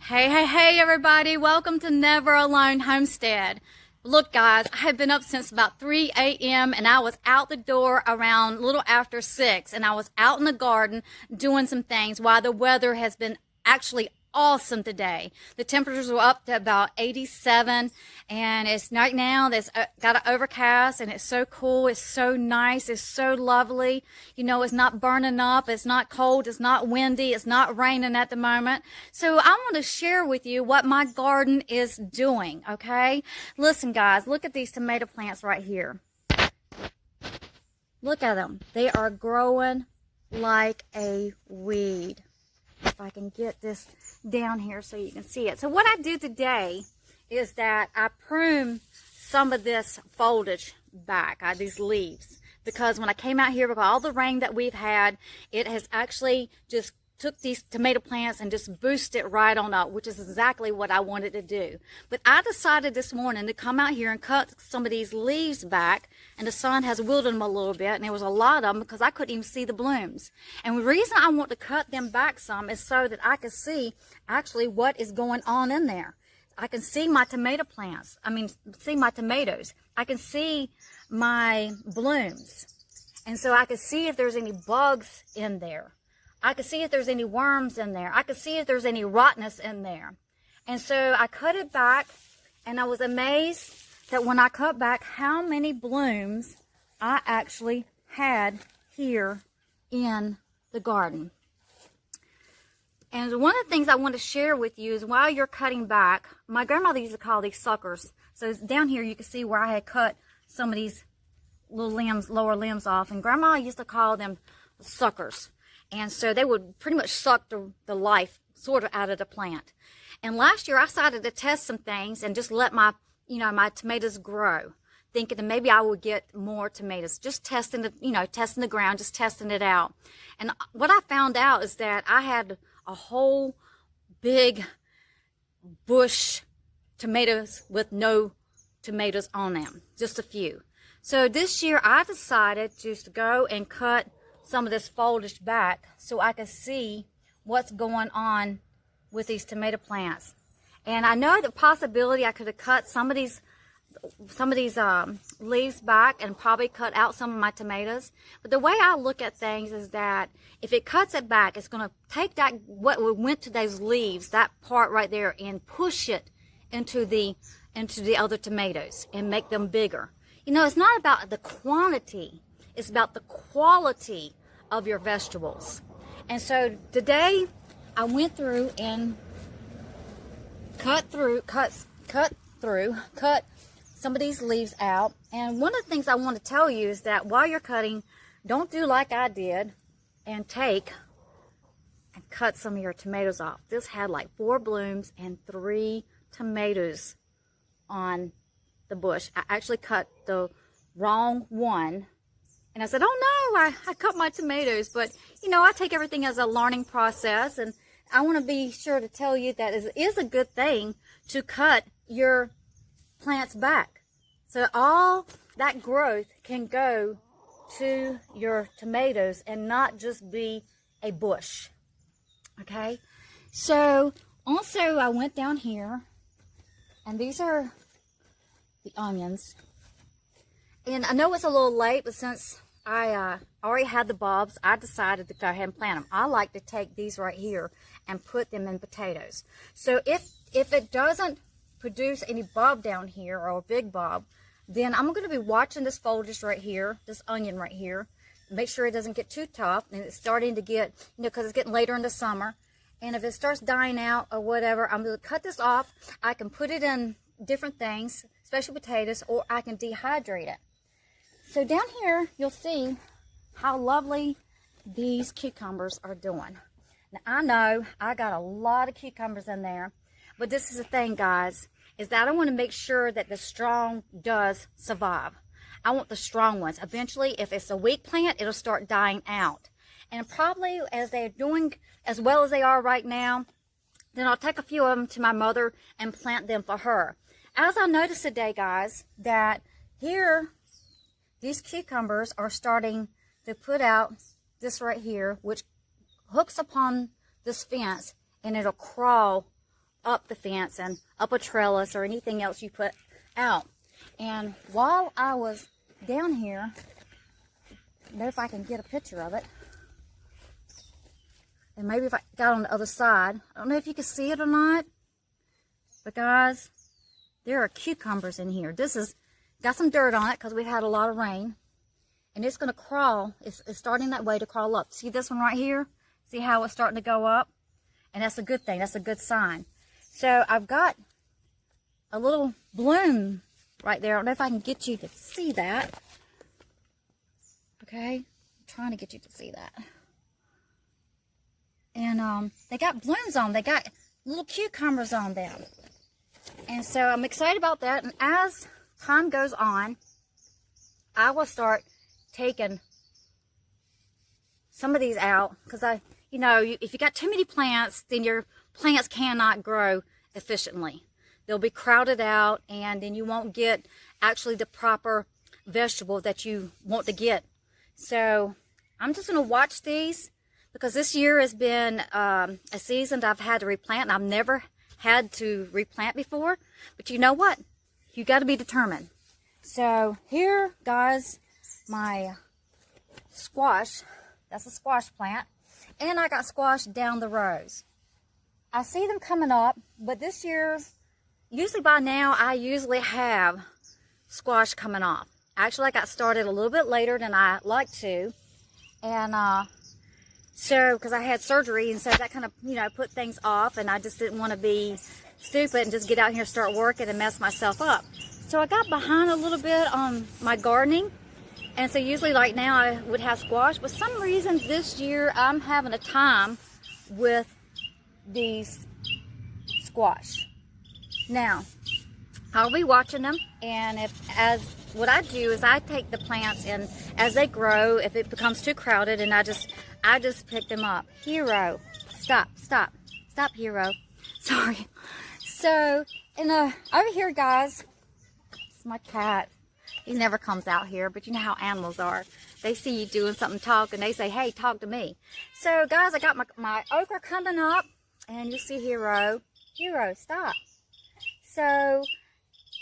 Hey, everybody. Welcome to Never Alone Homestead. Look, guys, I have been up since about 3 a.m. and I was out the door around a little after 6, and I was out in the garden doing some things while the weather has been actually awesome today. The temperatures were up to about 87, and it's right now there's got an overcast, and it's so cool, it's so nice, it's so lovely. You know, it's not burning up, it's not cold, it's not windy, it's not raining at the moment. So I want to share with you what my garden is doing, okay? Listen, guys, look at these tomato plants right here. Look at them. They are growing like a weed. If I can get this down here so you can see it. So what I do today is that I prune some of this foliage back, these leaves, because when I came out here with all the rain that we've had, it has actually just took these tomato plants and just boosted it right on up, which is exactly what I wanted to do. But I decided this morning to come out here and cut some of these leaves back, and the sun has wilted them a little bit, and there was a lot of them because I couldn't even see the blooms. And the reason I want to cut them back some is so that I can see actually what is going on in there. I can see my tomato plants. See my tomatoes. I can see my blooms. And so I can see if there's any bugs in there. I could see if there's any worms in there. I could see if there's any rottenness in there. And so I cut it back, and I was amazed that when I cut back how many blooms I actually had here in the garden. And one of the things I want to share with you is while you're cutting back, my grandmother used to call these suckers. So down here you can see where I had cut some of these little limbs, lower limbs off, and Grandma used to call them suckers. And so they would pretty much suck the life sort of out of the plant. And last year I decided to test some things and just let my tomatoes grow, thinking that maybe I would get more tomatoes, just testing testing the ground, just testing it out. And what I found out is that I had a whole big bush tomatoes with no tomatoes on them, just a few. So this year I decided just to go and cut some of this foliage back so I can see what's going on with these tomato plants. And I know the possibility I could have cut some of these leaves back and probably cut out some of my tomatoes. But the way I look at things is that if it cuts it back, it's going to take that what went to those leaves, that part right there, and push it into the other tomatoes and make them bigger. You know, it's not about the quantity. It's about the quality of your vegetables. And so today I went through and cut some of these leaves out. And one of the things I want to tell you is that while you're cutting, don't do like I did and take and cut some of your tomatoes off. This had like 4 blooms and 3 tomatoes on the bush. I actually cut the wrong one. And I said, oh no, I cut my tomatoes. But, you know, I take everything as a learning process. And I want to be sure to tell you that it is a good thing to cut your plants back. So all that growth can go to your tomatoes and not just be a bush. Okay? So also I went down here, and these are the onions. And I know it's a little late, but since I already had the bulbs, I decided to go ahead and plant them. I like to take these right here and put them in potatoes. So if it doesn't produce any bulb down here or a big bulb, then I'm going to be watching this foliage right here, this onion right here, make sure it doesn't get too tough, and it's starting to get, because it's getting later in the summer. And if it starts dying out or whatever, I'm going to cut this off. I can put it in different things, especially potatoes, or I can dehydrate it. So down here, you'll see how lovely these cucumbers are doing. Now, I know I got a lot of cucumbers in there, but this is the thing, guys, is that I want to make sure that the strong does survive. I want the strong ones. Eventually, if it's a weak plant, it'll start dying out. And probably as they're doing as well as they are right now, then I'll take a few of them to my mother and plant them for her. As I noticed today, guys, that here, these cucumbers are starting to put out this right here, which hooks upon this fence, and it'll crawl up the fence and up a trellis or anything else you put out. And while I was down here, know if I can get a picture of it. And maybe if I got on the other side, I don't know if you can see it or not, but guys, there are cucumbers in here. This is got some dirt on it because we've had a lot of rain, and it's going to crawl. It's starting that way to crawl up. See this one right here? See how it's starting to go up? And that's a good thing. That's a good sign. So I've got a little bloom right there. I don't know if I can get you to see that. Okay, I'm trying to get you to see that. And they got blooms on. They got little cucumbers on them. And so I'm excited about that. And as time goes on, I will start taking some of these out, because if you got too many plants, then your plants cannot grow efficiently. They'll be crowded out, and then you won't get actually the proper vegetable that you want to get. So I'm just going to watch these, because this year has been a season that I've had to replant, and I've never had to replant before. But you know what? You got to be determined. So here, guys, my squash. That's a squash plant. And I got squash down the rows. I see them coming up, but this year, usually by now, I usually have squash coming off. Actually, I got started a little bit later than I like to. And so, because I had surgery, and so that kind of, put things off, and I just didn't want to be stupid and just get out here and start working and mess myself up. So I got behind a little bit on my gardening. And so usually like now I would have squash, but some reason this year I'm having a time with these squash. Now, I'll be watching them, and what I do is I take the plants, and as they grow, if it becomes too crowded, and I just pick them up. Hero, stop, Hero. Sorry. So, and over here, guys, it's my cat. He never comes out here, but you know how animals are. They see you doing something, talk, and they say, hey, talk to me. So, guys, I got my okra coming up, and you see Hero. Hero, stop. So,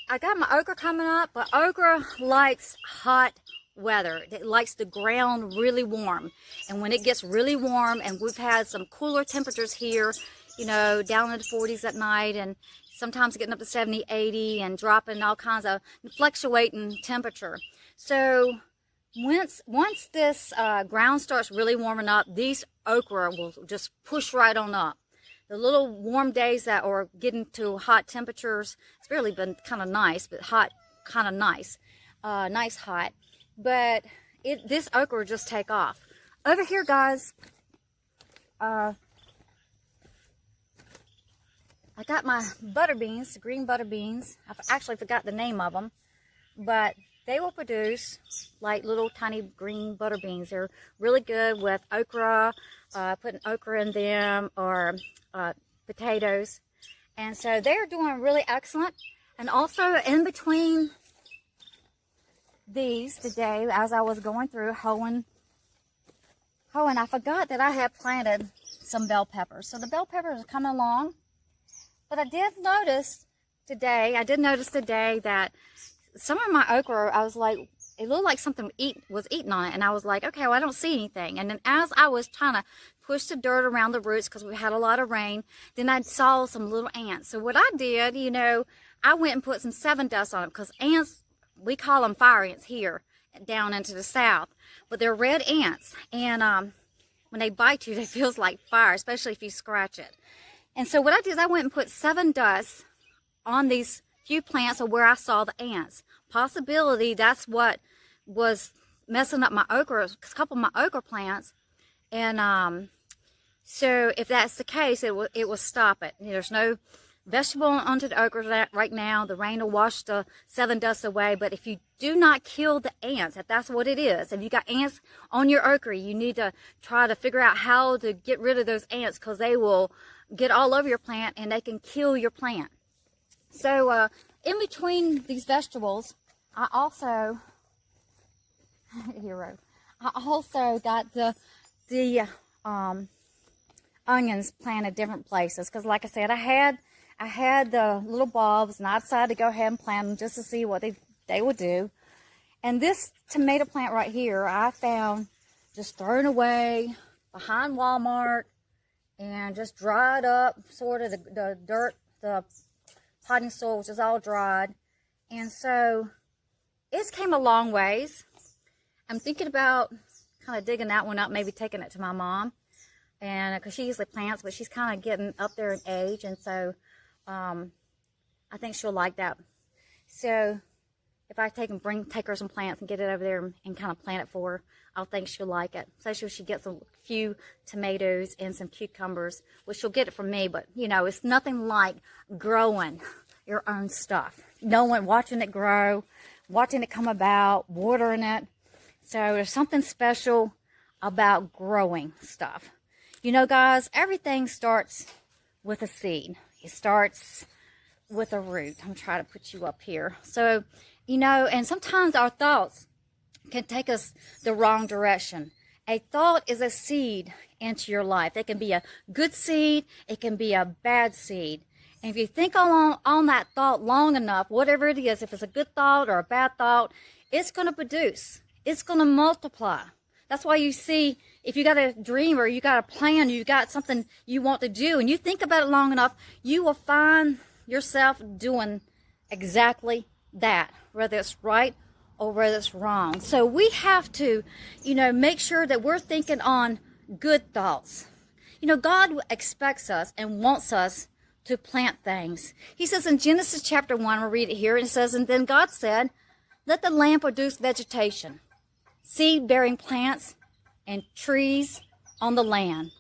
I got my okra coming up, but okra likes hot weather. It likes the ground really warm. And when it gets really warm, and we've had some cooler temperatures here, down in the 40s at night, and sometimes getting up to 70, 80, and dropping all kinds of fluctuating temperature. So once this ground starts really warming up, these okra will just push right on up. The little warm days that are getting to hot temperatures, it's really been kind of nice, but hot, kind of nice. Nice hot. But this okra will just take off. Over here, guys, I got my butter beans, green butter beans. I actually forgot the name of them, but they will produce like little tiny green butter beans. They're really good with okra, putting okra in them, or potatoes. And so they're doing really excellent. And also in between these today, as I was going through hoeing, I forgot that I had planted some bell peppers. So the bell peppers are coming along. But I did notice today that some of my okra, I was like, it looked like something was eating on it. And I was like, okay, well, I don't see anything. And then as I was trying to push the dirt around the roots, because we had a lot of rain, then I saw some little ants. So what I did, I went and put some 7 dust on it, because ants, we call them fire ants here down into the south. But they're red ants. And when they bite you, it feels like fire, especially if you scratch it. And so what I did is I went and put 7 dust on these few plants of where I saw the ants. Possibility that's what was messing up my okra, a couple of my okra plants. And so if that's the case, it will stop it. There's no vegetable onto the okra right now. The rain will wash the 7 dust away. But if you do not kill the ants, if that's what it is, if you got ants on your okra, you need to try to figure out how to get rid of those ants, because they will get all over your plant and they can kill your plant. So in between these vegetables, I also got the onions planted different places, because like I said, I I had the little bulbs, and I decided to go ahead and plant them just to see what they would do. And this tomato plant right here, I found just thrown away behind Walmart and just dried up, sort of the dirt, the potting soil, which is all dried. And so it's came a long ways. I'm thinking about kind of digging that one up, maybe taking it to my mom, and because she usually plants, but she's kind of getting up there in age, and so I think she'll like that. So if I take her some plants and get it over there and kind of plant it for her, I think she'll like it. Especially if she gets a few tomatoes and some cucumbers, which she'll get it from me. But you know, it's nothing like growing your own stuff. Watching it grow, watching it come about, watering it. So there's something special about growing stuff. You know, guys, everything starts with a seed. It starts with a root. I'm trying to put you up here. So, you know, and sometimes our thoughts can take us the wrong direction. A thought is a seed into your life. It can be a good seed. It can be a bad seed. And if you think on that thought long enough, whatever it is, if it's a good thought or a bad thought, it's going to produce. It's going to multiply. That's why you see, if you got a dream or you got a plan, you got something you want to do, and you think about it long enough, you will find yourself doing exactly that, whether it's right or whether it's wrong. So we have to, you know, make sure that we're thinking on good thoughts. You know, God expects us and wants us to plant things. He says in Genesis chapter 1, we'll read it here, and it says, "And then God said, let the land produce vegetation, seed-bearing plants, and trees on the land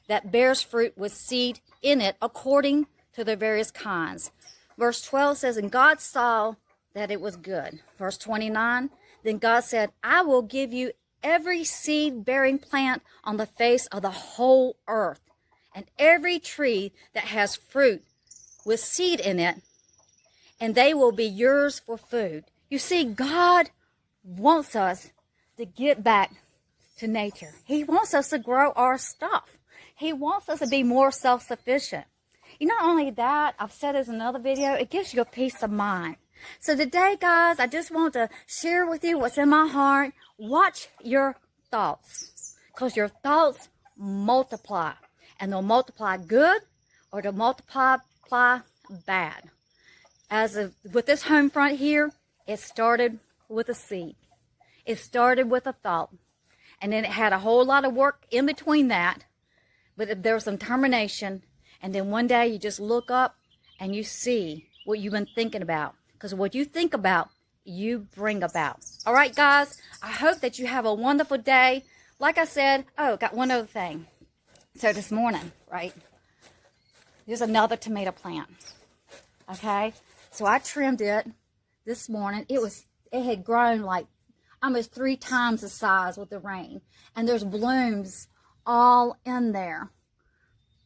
that bears fruit with seed in it according to their various kinds." Verse 12 says, "And God saw that it was good." Verse 29, "Then God said, I will give you every seed-bearing plant on the face of the whole earth, and every tree that has fruit with seed in it, and they will be yours for food." You see, God wants us to get back to nature. He wants us to grow our stuff. He wants us to be more self-sufficient. Not only that, I've said this in another video, it gives you a peace of mind. So today, guys, I just want to share with you what's in my heart. Watch your thoughts, because your thoughts multiply. And they'll multiply good or they'll multiply bad. With this home front here, it started with a seed. It started with a thought. And then it had a whole lot of work in between that. But there was some determination. And then one day you just look up and you see what you've been thinking about. Because what you think about, you bring about. All right, guys, I hope that you have a wonderful day. Like I said, got one other thing. So this morning, right, there's another tomato plant. Okay, so I trimmed it this morning. It had grown like almost 3 times the size with the rain. And there's blooms all in there.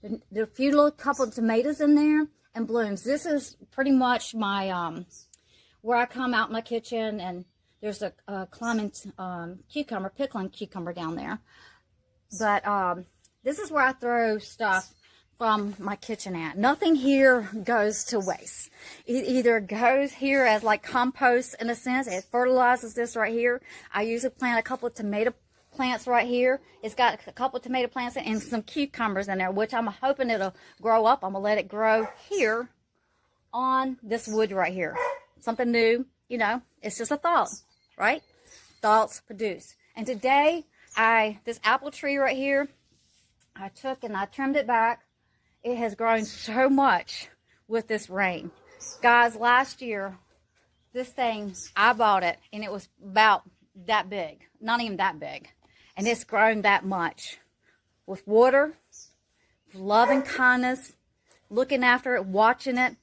There are a few little couple of tomatoes in there and blooms. This is pretty much my, where I come out in my kitchen, and there's a climbing cucumber, pickling cucumber down there. But this is where I throw stuff from my kitchen at. Nothing here goes to waste. It either goes here as like compost in a sense. It fertilizes this right here. I usually plant a couple of tomato plants right here. It's got a couple of tomato plants and some cucumbers in there, which I'm hoping it'll grow up. I'm going to let it grow here on this wood right here. Something new, you know, it's just a thought, right? Thoughts produce. And today, this apple tree right here, I took and I trimmed it back. It has grown so much with this rain. Guys, last year, this thing, I bought it, and it was about that big. Not even that big. And it's grown that much. With water, love and kindness, looking after it, watching it.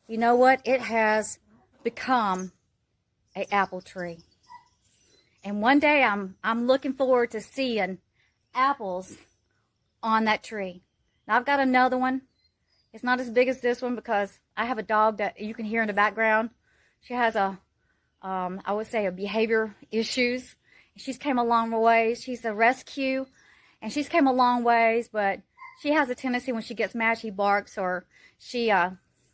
You know what? It has become an apple tree. And one day, I'm looking forward to seeing apples on that tree. Now I've got another one. It's not as big as this one because I have a dog that you can hear in the background. She has I would say, a behavior issues. She's came a long ways. She's a rescue, and she's came a long ways, but she has a tendency when she gets mad, she barks, or she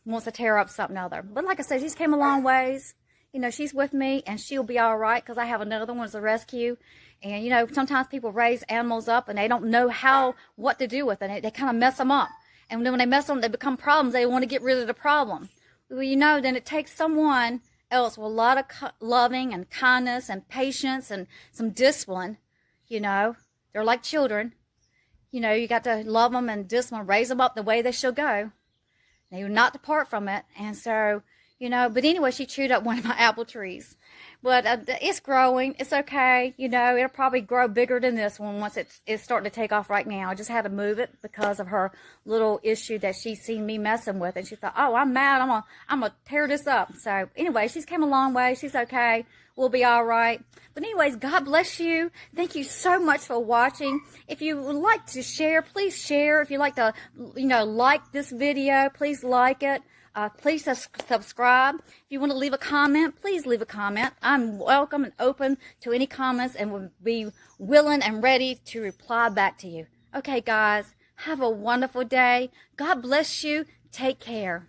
wants to tear up something other. But like I said, she's came a long ways. You know, she's with me, and she'll be all right, because I have another one as a rescue. And, you know, sometimes people raise animals up, and they don't know what to do with it. They kind of mess them up. And then when they mess them, they become problems. They want to get rid of the problem. Well, you know, then it takes someone else with a lot of loving and kindness and patience and some discipline. You know, they're like children. You know, you got to love them and discipline, raise them up the way they should go. They will not depart from it. And so, you know, but anyway, she chewed up one of my apple trees. But it's growing. It's okay. You know, it'll probably grow bigger than this one once it's starting to take off right now. I just had to move it because of her little issue that she's seen me messing with. And she thought, oh, I'm mad. I'm gonna tear this up. So anyway, she's came a long way. She's okay. We'll be all right. But anyways, God bless you. Thank you so much for watching. If you would like to share, please share. If you'd like to, you know, like this video, please like it. Please subscribe. If you want to leave a comment, please leave a comment. I'm welcome and open to any comments, and will be willing and ready to reply back to you. Okay, guys, have a wonderful day. God bless you. Take care.